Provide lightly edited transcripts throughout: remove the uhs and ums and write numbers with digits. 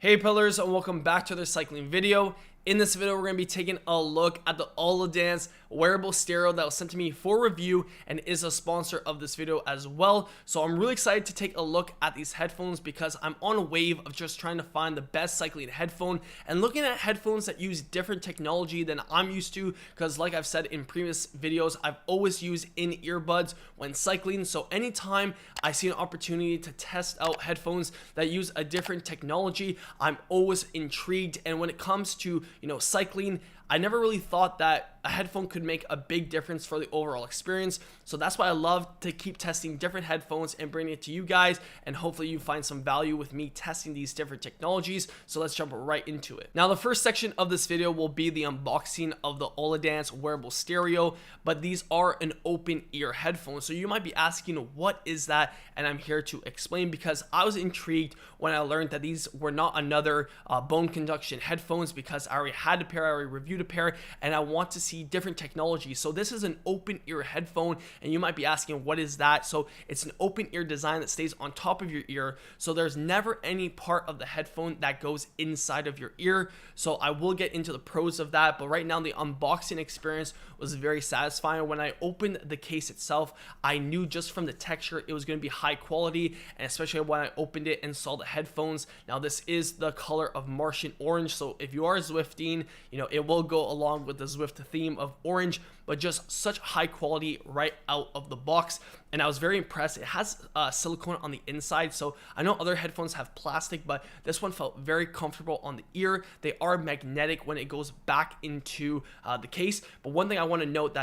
Hey pillars, and welcome back to the cycling video. In this video, we're going to be taking a look at the Oladance Wearable stereo that was sent to me for review and is a sponsor of this video as well. So I'm really excited to take a look at these headphones because I'm on a wave of just trying to find the best cycling headphone and looking at headphones that use different technology than I'm used to, because like I've said in previous videos, I've always used in-ear buds when cycling. So anytime I see an opportunity to test out headphones that use a different technology, I'm always intrigued. And when it comes to cycling, I never really thought that a headphone could make a big difference for the overall experience. So that's why I love to keep testing different headphones and bringing it to you guys, and hopefully you find some value with me testing these different technologies. So let's jump right into it. Now, the first section of this video will be the unboxing of the Oladance Wearable stereo, but these are an open ear headphone. So you might be asking, what is that? And I'm here to explain, because I was intrigued when I learned that these were not another bone conduction headphones, because I already had a pair, I already reviewed a pair, and I want to see different technology. So this is an open ear headphone, and you might be asking, what is that? So it's an open ear design that stays on top of your ear, so there's never any part of the headphone that goes inside of your ear. So I will get into the pros of that, but right now the unboxing experience was very satisfying. When I opened the case itself, I knew just from the texture it was going to be high quality, and especially when I opened it and saw the headphones. Now this is the color of Martian orange, so if you are Zwifting, it will go along with the Zwift theme of orange, but just such high quality right out of the box. And I was very impressed. It has silicone on the inside, so I know other headphones have plastic, but this one felt very comfortable on the ear. They are magnetic when it goes back into the case. But one thing I want to note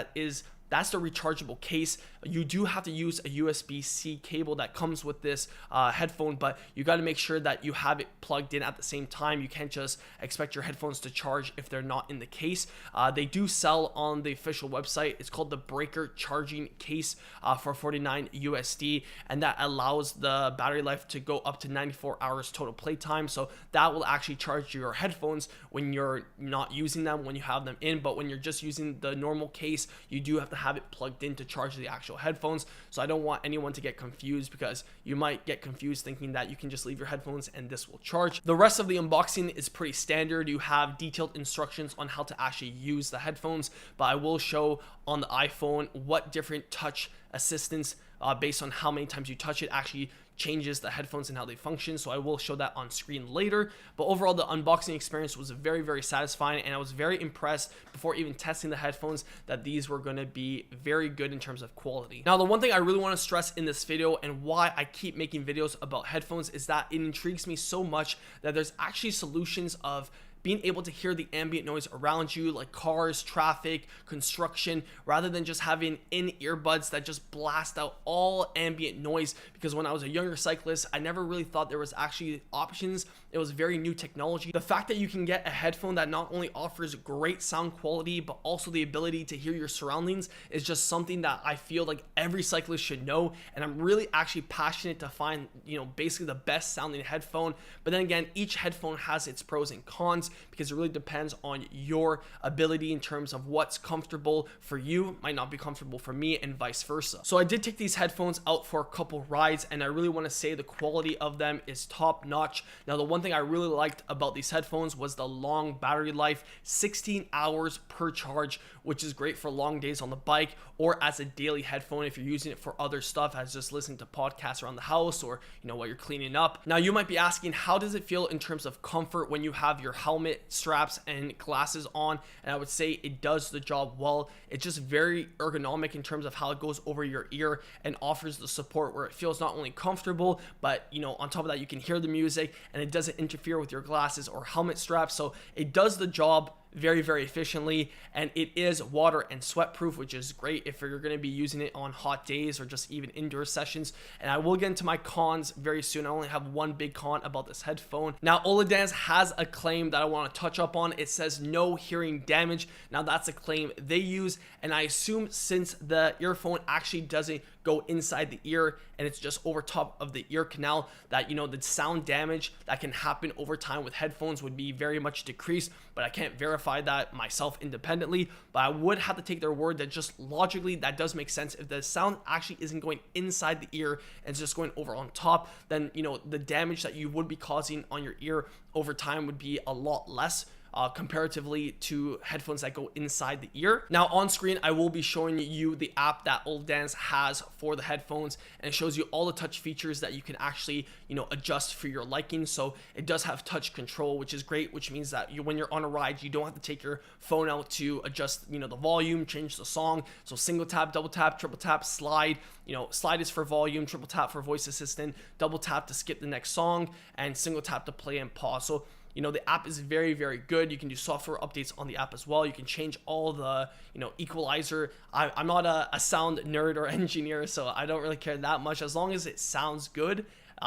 that's the rechargeable case. You do have to use a USB-C cable that comes with this headphone, but you got to make sure that you have it plugged in at the same time. You can't just expect your headphones to charge if they're not in the case. They do sell on the official website. It's called the Breaker Charging Case for $49 USD, and that allows the battery life to go up to 94 hours total playtime. So that will actually charge your headphones when you're not using them, when you have them in. But when you're just using the normal case, you do have to have it plugged in to charge the actual headphones. So I don't want anyone to get confused, because you might get confused thinking that you can just leave your headphones and this will charge. The rest of the unboxing is pretty standard. You have detailed instructions on how to actually use the headphones, but I will show on the iPhone what different touch assistance based on how many times you touch it actually changes the headphones and how they function. So I will show that on screen later. But overall, the unboxing experience was very, very satisfying, and I was very impressed before even testing the headphones that these were going to be very good in terms of quality. Now, the one thing I really want to stress in this video, and why I keep making videos about headphones, is that it intrigues me so much that there's actually solutions of being able to hear the ambient noise around you, like cars, traffic, construction, rather than just having in-ear buds that just blast out all ambient noise. Because when I was a younger cyclist, I never really thought there was actually options. It was very new technology. The fact that you can get a headphone that not only offers great sound quality, but also the ability to hear your surroundings is just something that I feel like every cyclist should know. And I'm really actually passionate to find, basically the best sounding headphone. But then again, each headphone has its pros and cons, because it really depends on your ability in terms of what's comfortable for you might not be comfortable for me, and vice versa. So I did take these headphones out for a couple rides, and I really want to say the quality of them is top notch. Now, the one thing I really liked about these headphones was the long battery life, 16 hours per charge, which is great for long days on the bike, or as a daily headphone if you're using it for other stuff, as just listening to podcasts around the house, or while you're cleaning up. Now, you might be asking, how does it feel in terms of comfort when you have your helmet, straps, and glasses on? And I would say it does the job well. It's just very ergonomic in terms of how it goes over your ear and offers the support where it feels not only comfortable, but on top of that, you can hear the music, and it doesn't interfere with your glasses or helmet straps. So it does the job very, very efficiently, and it is water and sweat proof, which is great if you're going to be using it on hot days or just even indoor sessions. And I will get into my cons very soon. I only have one big con about this headphone. Now, Oladance has a claim that I want to touch up on. It says no hearing damage. Now, that's a claim they use, and I assume since the earphone actually doesn't go inside the ear and it's just over top of the ear canal, that, you know, the sound damage that can happen over time with headphones would be very much decreased. But I can't verify that myself independently, but I would have to take their word that just logically that does make sense. If the sound actually isn't going inside the ear and it's just going over on top, then, you know, the damage that you would be causing on your ear over time would be a lot less comparatively to headphones that go inside the ear. Now on screen, I will be showing you the app that Oladance has for the headphones, and it shows you all the touch features that you can actually, you know, adjust for your liking. So it does have touch control, which is great, which means that when you're on a ride, you don't have to take your phone out to adjust, you know, the volume, change the song. So single tap, double tap, triple tap, slide. You know, slide is for volume, triple tap for voice assistant, double tap to skip the next song, and single tap to play and pause. So, you know, the app is very, very good. You can do software updates on the app as well. You can change all the, you know, equalizer. I'm not a sound nerd or engineer, so I don't really care that much. As long as it sounds good,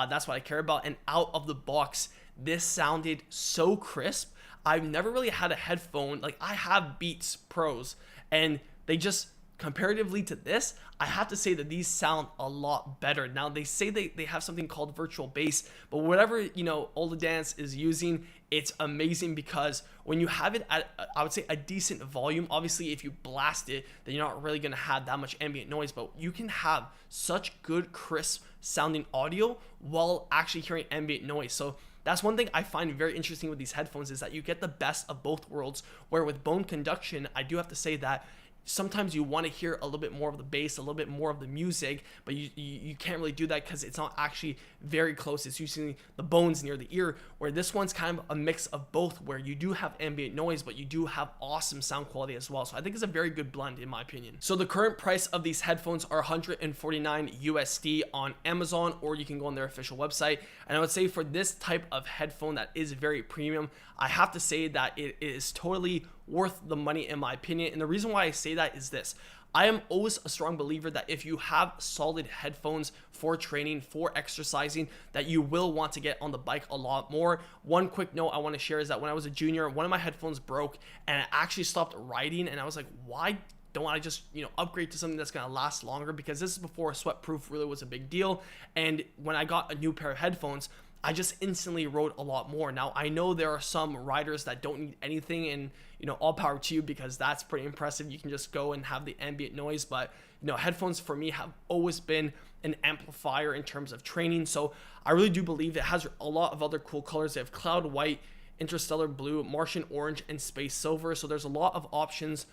that's what I care about. And out of the box, this sounded so crisp. I've never really had a headphone. Like, I have Beats Pros, and they just, comparatively to this, I have to say that these sound a lot better. Now, they say they have something called virtual bass, but whatever, you know, Oladance is using, it's amazing, because when you have it at, I would say, a decent volume, obviously if you blast it, then you're not really going to have that much ambient noise, but you can have such good crisp sounding audio while actually hearing ambient noise. So that's one thing I find very interesting with these headphones, is that you get the best of both worlds, where with bone conduction, I do have to say that sometimes you want to hear a little bit more of the bass, a little bit more of the music, but you can't really do that because it's not actually very close. It's using the bones near the ear, where this one's kind of a mix of both, where you do have ambient noise, but you do have awesome sound quality as well. So I think it's a very good blend in my opinion. So the current price of these headphones are $149 USD on Amazon, or you can go on their official website. And I would say for this type of headphone that is very premium, I have to say that it is totally worth the money in my opinion. And the reason why I say that is this: I am always a strong believer that if you have solid headphones for training, for exercising, that you will want to get on the bike a lot more. One quick note I want to share is that when I was a junior, one of my headphones broke and I actually stopped riding, and I was like, why don't I just, you know, upgrade to something that's going to last longer? Because this is before sweat proof really was a big deal. And when I got a new pair of headphones, I just instantly rode a lot more. Now, I know there are some riders that don't need anything, and, you know, all power to you, because that's pretty impressive. You can just go and have the ambient noise. But, you know, headphones for me have always been an amplifier in terms of training. So I really do believe it has a lot of other cool colors. They have cloud white, interstellar blue, Martian orange, and space silver. So there's a lot of options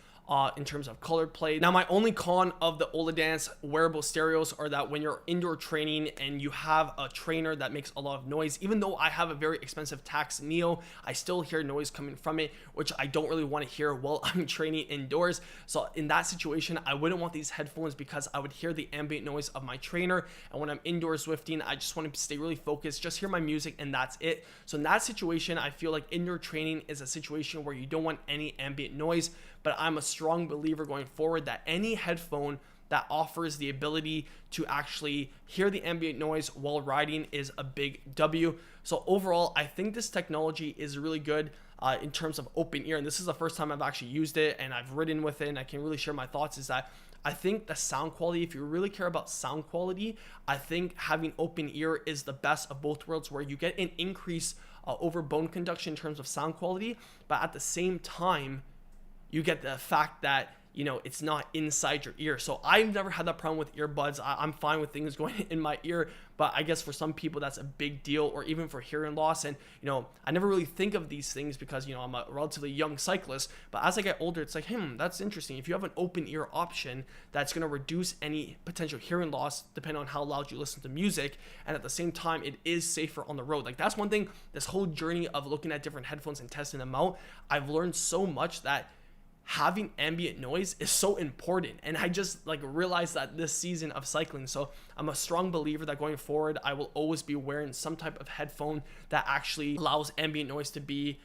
in terms of color play. Now, my only con of the Oladance wearable stereos are that when you're indoor training and you have a trainer that makes a lot of noise, even though I have a very expensive Tax Neo, I still hear noise coming from it, which I don't really want to hear while I'm training indoors. So in that situation, I wouldn't want these headphones, because I would hear the ambient noise of my trainer. And when I'm indoors lifting, I just want to stay really focused, just hear my music, and that's it. So in that situation, I feel like indoor training is a situation where you don't want any ambient noise. But I'm a strong believer going forward that any headphone that offers the ability to actually hear the ambient noise while riding is a big W. So overall, I think this technology is really good in terms of open ear. And this is the first time I've actually used it, and I've ridden with it, and I can really share my thoughts, is that I think the sound quality, if you really care about sound quality, I think having open ear is the best of both worlds, where you get an increase over bone conduction in terms of sound quality, but at the same time, you get the fact that, you know, it's not inside your ear. So I've never had that problem with earbuds. I'm fine with things going in my ear, but I guess for some people that's a big deal, or even for hearing loss. And, you know, I never really think of these things because, you know, I'm a relatively young cyclist, but as I get older, it's like, that's interesting. If you have an open ear option, that's going to reduce any potential hearing loss depending on how loud you listen to music. And at the same time, it is safer on the road. Like, that's one thing, this whole journey of looking at different headphones and testing them out, I've learned so much that having ambient noise is so important, and I just realized that this season of cycling. So I'm a strong believer that going forward, I will always be wearing some type of headphone that actually allows ambient noise to be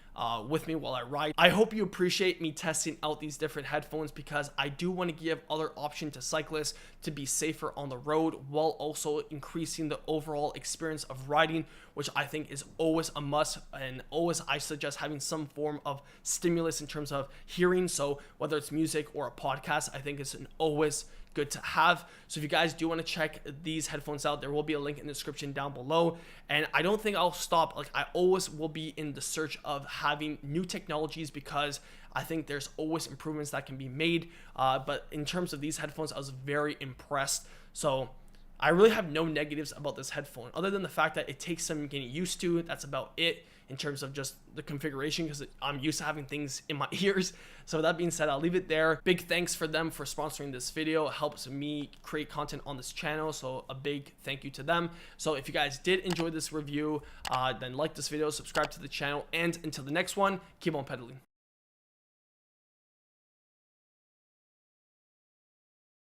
with me while I ride. I hope you appreciate me testing out these different headphones, because I do want to give other options to cyclists to be safer on the road, while also increasing the overall experience of riding, which I think is always a must. And always I suggest having some form of stimulus in terms of hearing. So whether it's music or a podcast, I think it's an always good to have. So if you guys do want to check these headphones out, there will be a link in the description down below. And I don't think I'll stop. Like, I always will be in the search of having new technologies, because I think there's always improvements that can be made. But in terms of these headphones, I was very impressed. So I really have no negatives about this headphone, other than the fact that it takes some getting used to. That's about it in terms of just the configuration, because I'm used to having things in my ears. So with that being said, I'll leave it there. Big thanks for them for sponsoring this video. It helps me create content on this channel, so a big thank you to them. So if you guys did enjoy this review, then like this video, subscribe to the channel, and until the next one, keep on pedaling.